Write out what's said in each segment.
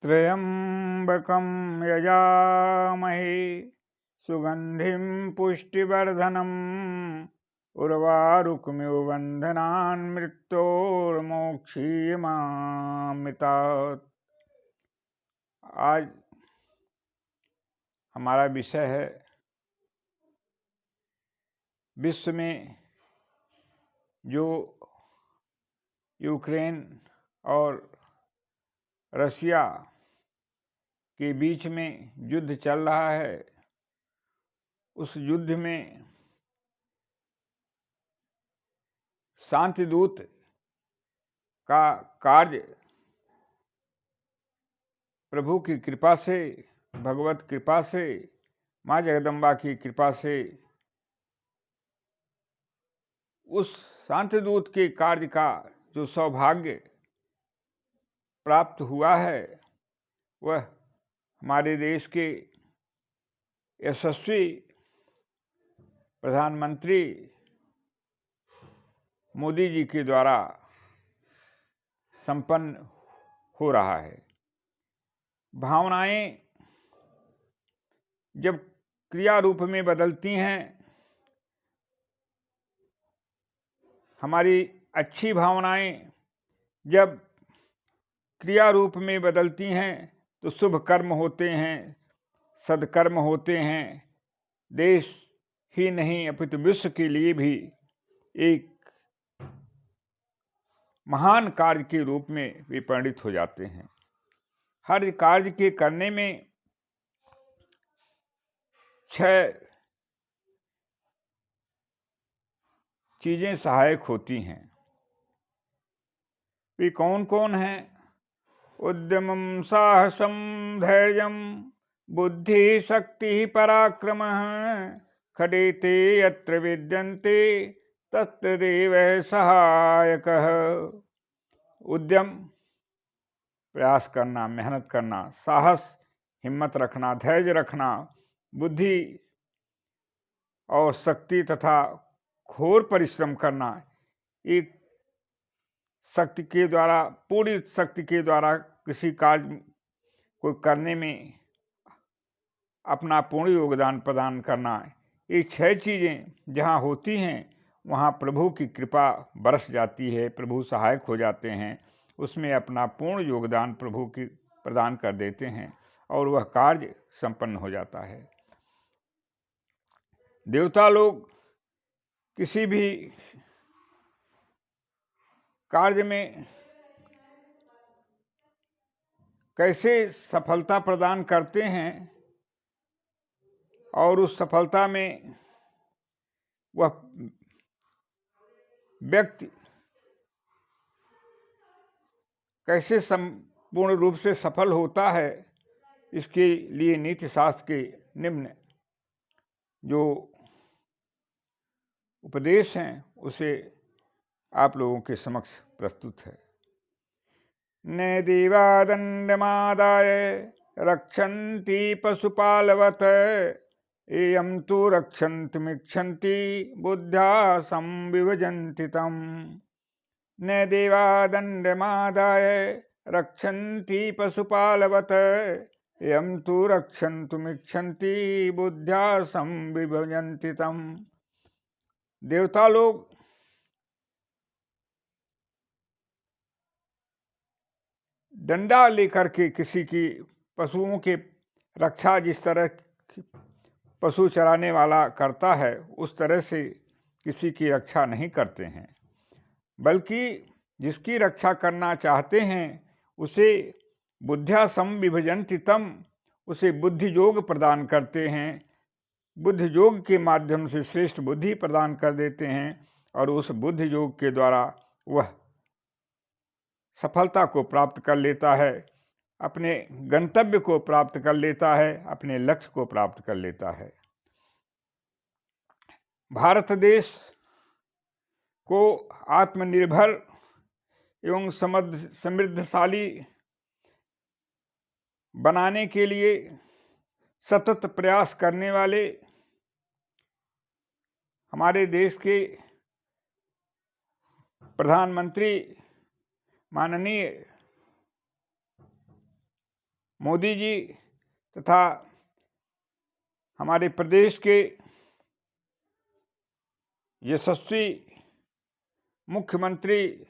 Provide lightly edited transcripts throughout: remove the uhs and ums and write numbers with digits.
त्र्यंबकं यजामहे सुगंधिं पुष्टिवर्धनम् उर्वारुकमिव बन्धनान् मृत्योर्मोक्षीयमामृतात्। आज हमारा विषय है विश्व में जो यूक्रेन और रशिया के बीच में युद्ध चल रहा है, उस युद्ध में शांति दूत का कार्य प्रभु की कृपा से, भगवत कृपा से, माँ जगदम्बा की कृपा से उस शांति दूत के कार्य का जो सौभाग्य प्राप्त हुआ है वह हमारे देश के यशस्वी प्रधानमंत्री मोदी जी के द्वारा संपन्न हो रहा है। भावनाएं जब क्रिया रूप में बदलती हैं, हमारी अच्छी भावनाएं जब क्रिया रूप में बदलती हैं तो शुभ कर्म होते हैं, सदकर्म होते हैं। देश ही नहीं अपितु विश्व के लिए भी एक महान कार्य के रूप में वे परिणित हो जाते हैं। हर कार्य के करने में 6 चीजें सहायक होती हैं। वे कौन कौन हैं? उद्यमं साहसं धैर्यं बुद्धि शक्ति पराक्रमः खडेते यत्र विद्यन्ते तत्र देवः सहायकः। उद्यम प्रयास करना, मेहनत करना, साहस हिम्मत रखना, धैर्य रखना, बुद्धि और शक्ति तथा घोर परिश्रम करना। एक शक्ति के द्वारा, पूरी शक्ति के द्वारा किसी कार्य को करने में अपना पूर्ण योगदान प्रदान करना। ये 6 चीजें जहाँ होती हैं वहाँ प्रभु की कृपा बरस जाती है, प्रभु सहायक हो जाते हैं, उसमें अपना पूर्ण योगदान प्रभु की प्रदान कर देते हैं और वह कार्य संपन्न हो जाता है। देवता लोग किसी भी कार्य में कैसे सफलता प्रदान करते हैं और उस सफलता में वह व्यक्ति कैसे संपूर्ण रूप से सफल होता है, इसके लिए नीति शास्त्र के निम्न जो उपदेश हैं उसे आप लोगों के समक्ष प्रस्तुत है। न देवा दंडमादाय रक्षन्ति पशुपालवत् एयं तु रक्षन्तुमिच्छन्ति बुद्ध्या संविभजन्ति तम्। न देवा दंडमादाय रक्षन्ति पशुपालवत् एयं तु रक्षन्तुमिच्छन्ति बुद्ध्या संविभजन्ति तम्। देवता लोग डंडा लेकर के किसी की पशुओं के रक्षा जिस तरह पशु चराने वाला करता है उस तरह से किसी की रक्षा नहीं करते हैं, बल्कि जिसकी रक्षा करना चाहते हैं उसे बुद्ध्या संविभजन्ति तम, उसे बुद्धि योग प्रदान करते हैं, बुद्धि योग के माध्यम से श्रेष्ठ बुद्धि प्रदान कर देते हैं और उस बुद्धि योग के द्वारा वह सफलता को प्राप्त कर लेता है, अपने गंतव्य को प्राप्त कर लेता है, अपने लक्ष्य को प्राप्त कर लेता है। भारत देश को आत्मनिर्भर एवं समृद्धशाली बनाने के लिए सतत प्रयास करने वाले हमारे देश के प्रधानमंत्री माननीय मोदी जी तथा हमारे प्रदेश के यशस्वी मुख्यमंत्री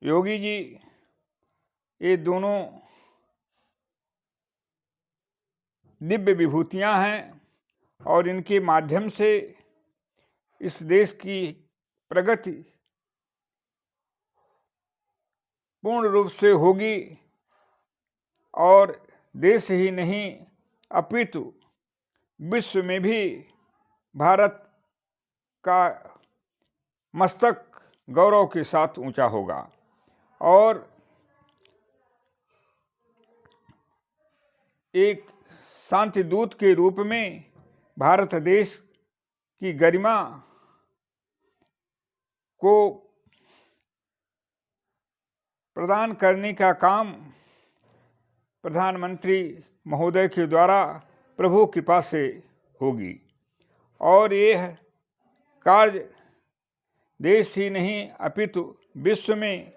योगी जी, ये दोनों दिव्य विभूतियां हैं और इनके माध्यम से इस देश की प्रगति पूर्ण रूप से होगी और देश ही नहीं अपितु विश्व में भी भारत का मस्तक गौरव के साथ ऊंचा होगा। और एक शांति दूत के रूप में भारत देश की गरिमा को प्रदान करने का काम प्रधानमंत्री महोदय के द्वारा प्रभु कृपा से होगी। और यह कार्य देश ही नहीं अपितु विश्व में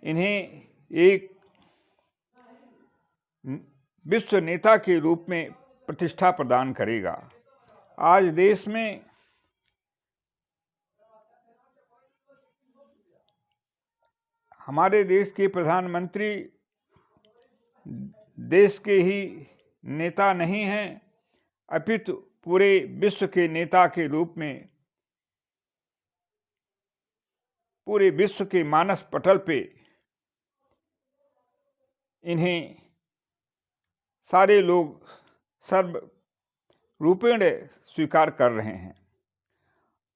इन्हें एक विश्व नेता के रूप में प्रतिष्ठा प्रदान करेगा। आज देश में हमारे देश के प्रधानमंत्री देश के ही नेता नहीं हैं, अपितु पूरे विश्व के नेता के रूप में पूरे विश्व के मानस पटल पे इन्हें सारे लोग सर्व रूपेण स्वीकार कर रहे हैं।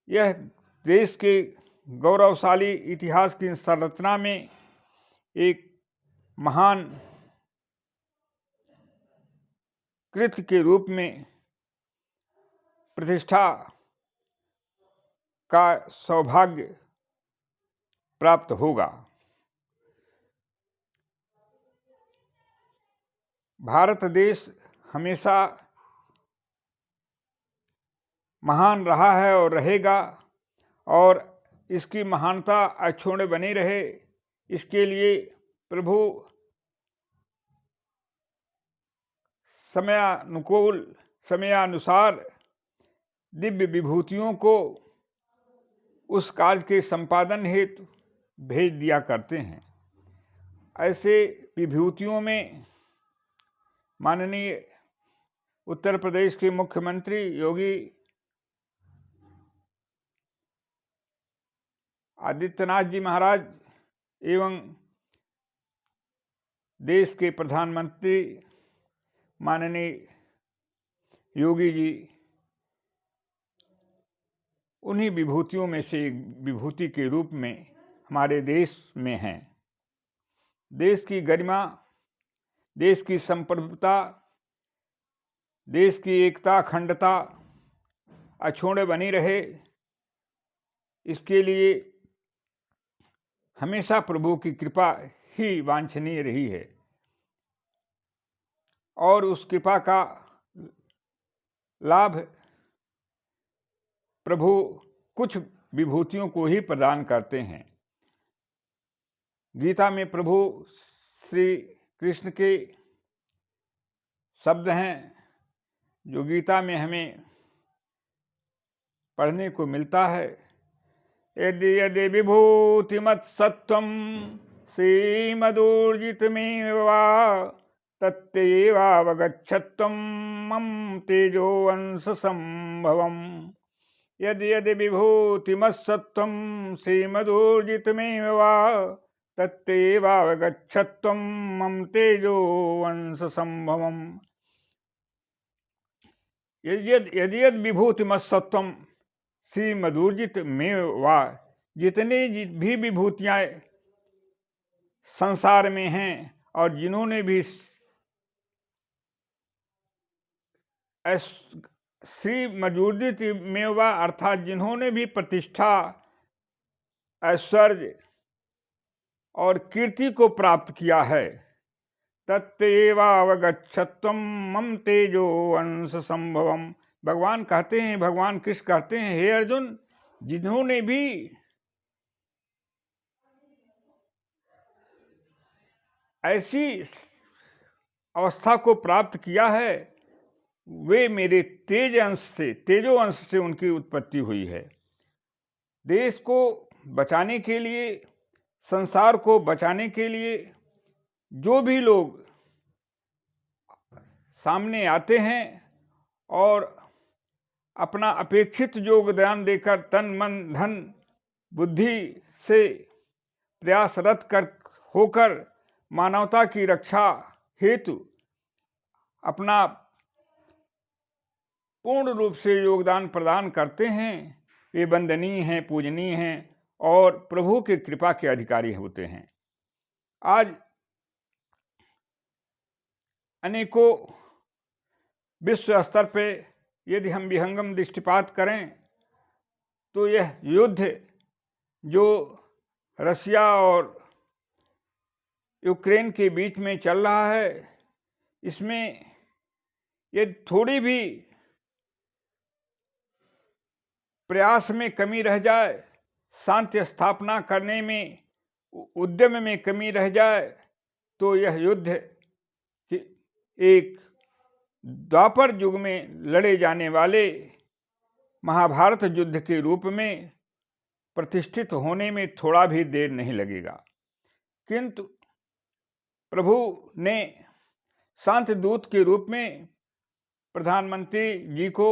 यह देश के गौरवशाली इतिहास की संरचना में एक महान कृत्य के रूप में प्रतिष्ठा का सौभाग्य प्राप्त होगा। भारत देश हमेशा महान रहा है और रहेगा, और इसकी महानता अक्षुण्ण बनी रहे, इसके लिए प्रभु समयानुकूल समयानुसार दिव्य विभूतियों को उस कार्य के संपादन हेतु भेज दिया करते हैं। ऐसे विभूतियों में माननीय उत्तर प्रदेश के मुख्यमंत्री योगी आदित्यनाथ जी महाराज एवं देश के प्रधानमंत्री माननीय योगी जी उन्हीं विभूतियों में से एक विभूति के रूप में हमारे देश में हैं। देश की गरिमा, देश की संप्रभुता, देश की एकता अखंडता अक्षुण्ण बनी रहे, इसके लिए हमेशा प्रभु की कृपा ही वांछनीय रही है। और उस कृपा का लाभ प्रभु कुछ विभूतियों को ही प्रदान करते हैं। गीता में प्रभु श्री कृष्ण के शब्द हैं जो गीता में हमें पढ़ने को मिलता है। यदि यदि विभूतिमत्सत्वं श्रीमदूर्जितमेव वा तत्तेवावगच्छत्वं मम तेजोवंश संभवम्। यदि यदि विभूतिमत्सत्वं श्रीमदूर्जितमेव वा तत्तेवावगच्छत्वं मम तेजोवंश संभवम्। यदि यदि विभूतिमत्सत्वं श्रीमदूर्जितमेव वा, जितनी भी विभूतियाँ संसार में हैं और जिन्होंने भी श्रीमदूर्जितमेव वा अर्थात जिन्होंने भी प्रतिष्ठा, ऐश्वर्य और कीर्ति को प्राप्त किया है, तत्तेवावगच्छत्वं मम तेजो अंश संभवम्। भगवान कहते हैं, भगवान कृष्ण कहते हैं, हे अर्जुन, जिन्होंने भी ऐसी अवस्था को प्राप्त किया है, वे मेरे तेजो अंश से उनकी उत्पत्ति हुई है। देश को बचाने के लिए, संसार को बचाने के लिए जो भी लोग सामने आते हैं और अपना अपेक्षित योगदान देकर तन मन धन बुद्धि से प्रयासरत होकर मानवता की रक्षा हेतु अपना पूर्ण रूप से योगदान प्रदान करते हैं, वे वंदनीय हैं, पूजनीय हैं और प्रभु की कृपा के अधिकारी होते हैं। आज अनेकों विश्व स्तर पे यदि हम विहंगम दृष्टिपात करें तो यह युद्ध जो रसिया और यूक्रेन के बीच में चल रहा है, इसमें यदि थोड़ी भी प्रयास में कमी रह जाए, शांति स्थापना करने में उद्यम में कमी रह जाए, तो यह युद्ध एक द्वापर युग में लड़े जाने वाले महाभारत युद्ध के रूप में प्रतिष्ठित होने में थोड़ा भी देर नहीं लगेगा। किंतु प्रभु ने शांति दूत के रूप में प्रधानमंत्री जी को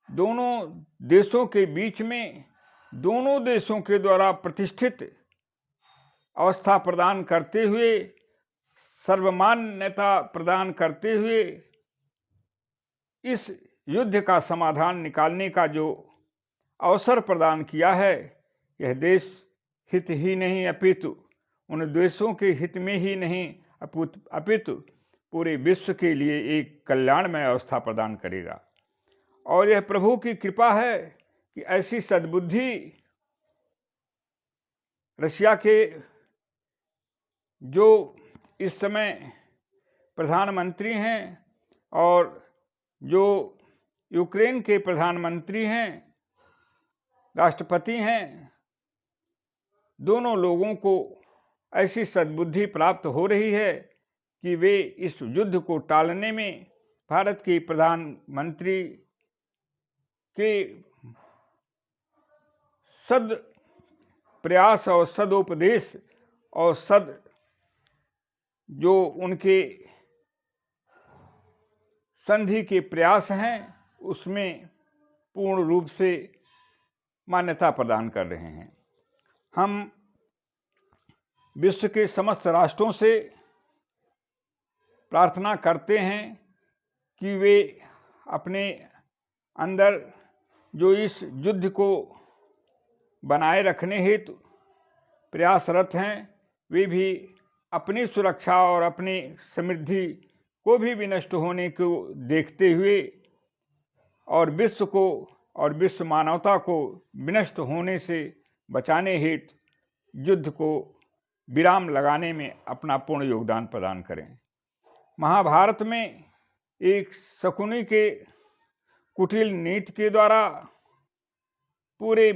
दोनों देशों के बीच में, दोनों देशों के द्वारा प्रतिष्ठित अवस्था प्रदान करते हुए, सर्वमान्यता प्रदान करते हुए इस युद्ध का समाधान निकालने का जो अवसर प्रदान किया है, यह देश हित ही नहीं अपितु उन देशों के हित में ही नहीं अपितु पूरे विश्व के लिए एक कल्याणमय अवस्था प्रदान करेगा। और यह प्रभु की कृपा है कि ऐसी सद्बुद्धि रशिया के जो इस समय प्रधानमंत्री हैं और जो यूक्रेन के प्रधानमंत्री हैं, राष्ट्रपति हैं, दोनों लोगों को ऐसी सद्बुद्धि प्राप्त हो रही है कि वे इस युद्ध को टालने में भारत के प्रधानमंत्री के सद प्रयास और सदुपदेश और जो उनके संधि के प्रयास हैं, उसमें पूर्ण रूप से मान्यता प्रदान कर रहे हैं। हम विश्व के समस्त राष्ट्रों से प्रार्थना करते हैं कि वे अपने अंदर जो इस युद्ध को बनाए रखने हेतु प्रयासरत हैं, वे भी अपनी सुरक्षा और अपनी समृद्धि को भी विनष्ट होने को देखते हुए और विश्व को और विश्व मानवता को विनष्ट होने से बचाने हेतु युद्ध को विराम लगाने में अपना पूर्ण योगदान प्रदान करें। महाभारत में एक शकुनी के कुटिल नीति के द्वारा पूरे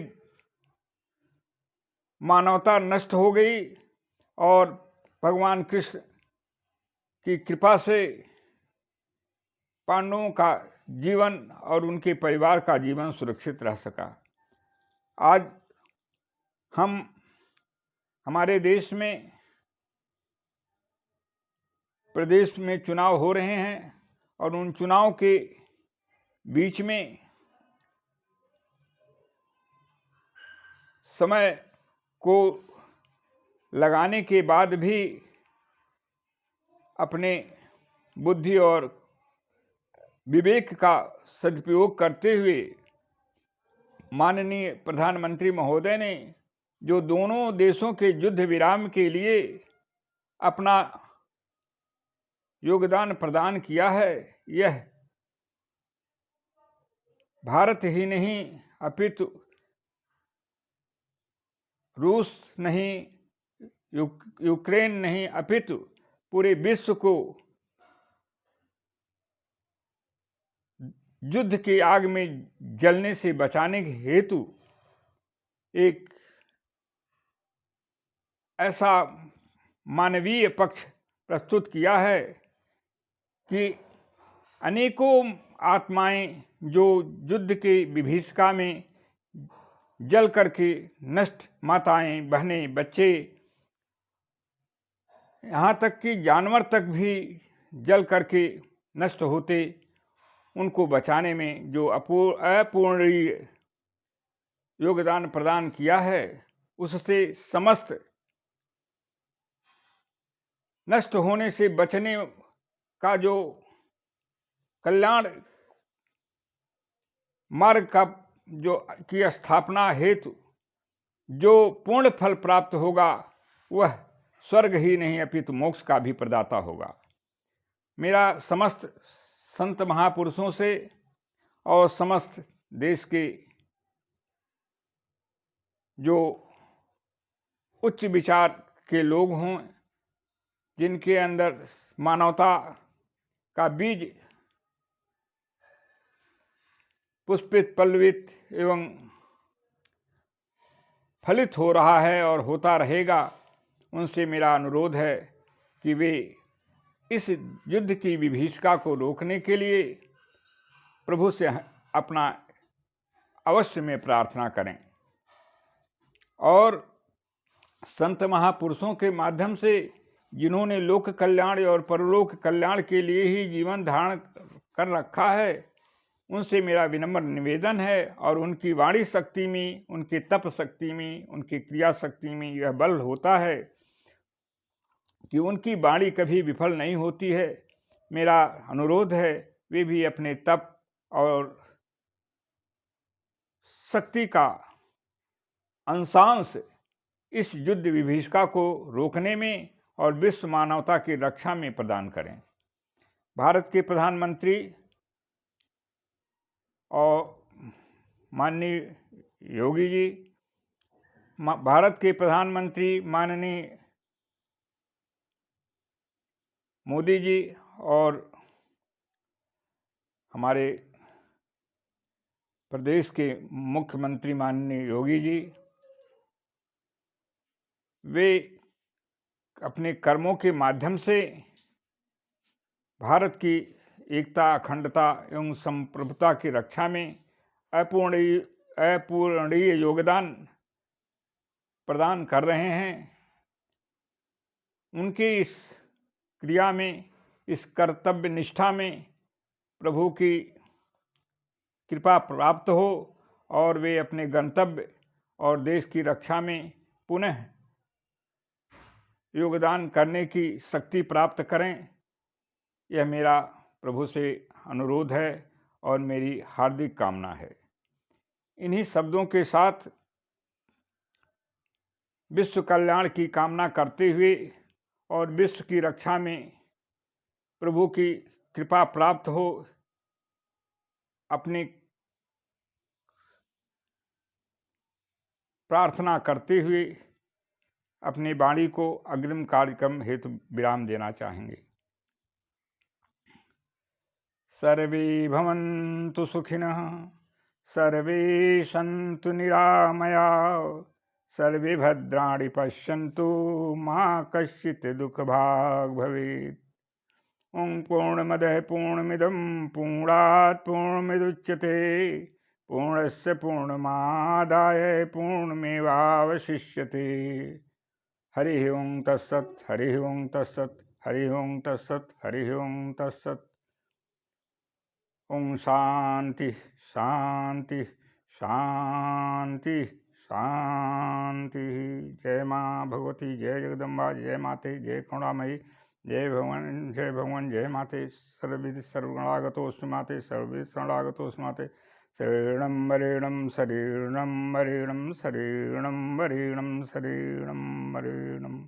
मानवता नष्ट हो गई और भगवान कृष्ण की कृपा से पांडवों का जीवन और उनके परिवार का जीवन सुरक्षित रह सका। आज हमारे देश में प्रदेश में चुनाव हो रहे हैं और उन चुनाव के बीच में समय को लगाने के बाद भी अपने बुद्धि और विवेक का सदुपयोग करते हुए माननीय प्रधानमंत्री महोदय ने जो दोनों देशों के युद्ध विराम के लिए अपना योगदान प्रदान किया है, यह भारत ही नहीं अपितु रूस नहीं, यूक्रेन नहीं अपितु पूरे विश्व को युद्ध की आग में जलने से बचाने के हेतु एक ऐसा मानवीय पक्ष प्रस्तुत किया है कि अनेकों आत्माएं जो युद्ध के विभीषिका में जल करके नष्ट, माताएं, बहनें, बच्चे, यहाँ तक कि जानवर तक भी जल करके नष्ट होते, उनको बचाने में जो अपूर्णीय योगदान प्रदान किया है, उससे समस्त नष्ट होने से बचने का जो कल्याण मार्ग का जो की स्थापना हेतु जो पूर्ण फल प्राप्त होगा, वह स्वर्ग ही नहीं अपितु मोक्ष का भी प्रदाता होगा। मेरा समस्त संत महापुरुषों से और समस्त देश के जो उच्च विचार के लोग हों, जिनके अंदर मानवता का बीज पुष्पित, पल्लवित एवं फलित हो रहा है और होता रहेगा, उनसे मेरा अनुरोध है कि वे इस युद्ध की विभीषिका को रोकने के लिए प्रभु से अपना अवश्य में प्रार्थना करें और संत महापुरुषों के माध्यम से जिन्होंने लोक कल्याण और परलोक कल्याण के लिए ही जीवन धारण कर रखा है, उनसे मेरा विनम्र निवेदन है और उनकी वाणी शक्ति में, उनके तप शक्ति में, उनकी क्रिया शक्ति में यह बल होता है कि उनकी वाणी कभी विफल नहीं होती है। मेरा अनुरोध है वे भी अपने तप और शक्ति का अंशांश इस युद्ध विभीषिका को रोकने में और विश्व मानवता की रक्षा में प्रदान करें। भारत के प्रधानमंत्री और माननीय योगी जी, भारत के प्रधानमंत्री माननीय मोदी जी और हमारे प्रदेश के मुख्यमंत्री माननीय योगी जी, वे अपने कर्मों के माध्यम से भारत की एकता, अखंडता एवं संप्रभुता की रक्षा में अपूरणीय योगदान प्रदान कर रहे हैं। उनकी इस क्रिया में, इस कर्तव्य निष्ठा में प्रभु की कृपा प्राप्त हो और वे अपने गंतव्य और देश की रक्षा में पुनः योगदान करने की शक्ति प्राप्त करें, यह मेरा प्रभु से अनुरोध है और मेरी हार्दिक कामना है। इन्हीं शब्दों के साथ विश्व कल्याण की कामना करते हुए और विश्व की रक्षा में प्रभु की कृपा प्राप्त हो, अपनी प्रार्थना करते हुए अपनी वाणी को अग्रिम कार्यक्रम हेतु विराम देना चाहेंगे। सर्वे भवन्तु सुखिनः, सर्वे सन्तु निरामयाः, सर्वे भद्राणि पश्यन्तु, मा कश्चित् दुःखभाग् भवेत्। ओं पूर्णमदः पूर्णमिदं पूर्णात् पूर्णमुदच्यते, पूर्णस्य पूर्णमादाय पूर्णमेवावशिष्यते। हरि ओं तत्सत्, हरि ओं तत्सत्, हरि ओं तत्सत्, हरि ओं तत्सत्। ओं शांति शांति शांति शांति। जय माँ भगवती, जय जगदम्बा, जय माते, जय करुणामयी, जय भगवान, जय भगवान, जय माते। सर्वविधि सर्वगुणागतोऽस्मि माते, सर्वविधि शरणागतोऽस्मि माते। शरणं वरेणं शरीरणं वरेणं शरीरणं वरेणं शरीरणं वरेणं।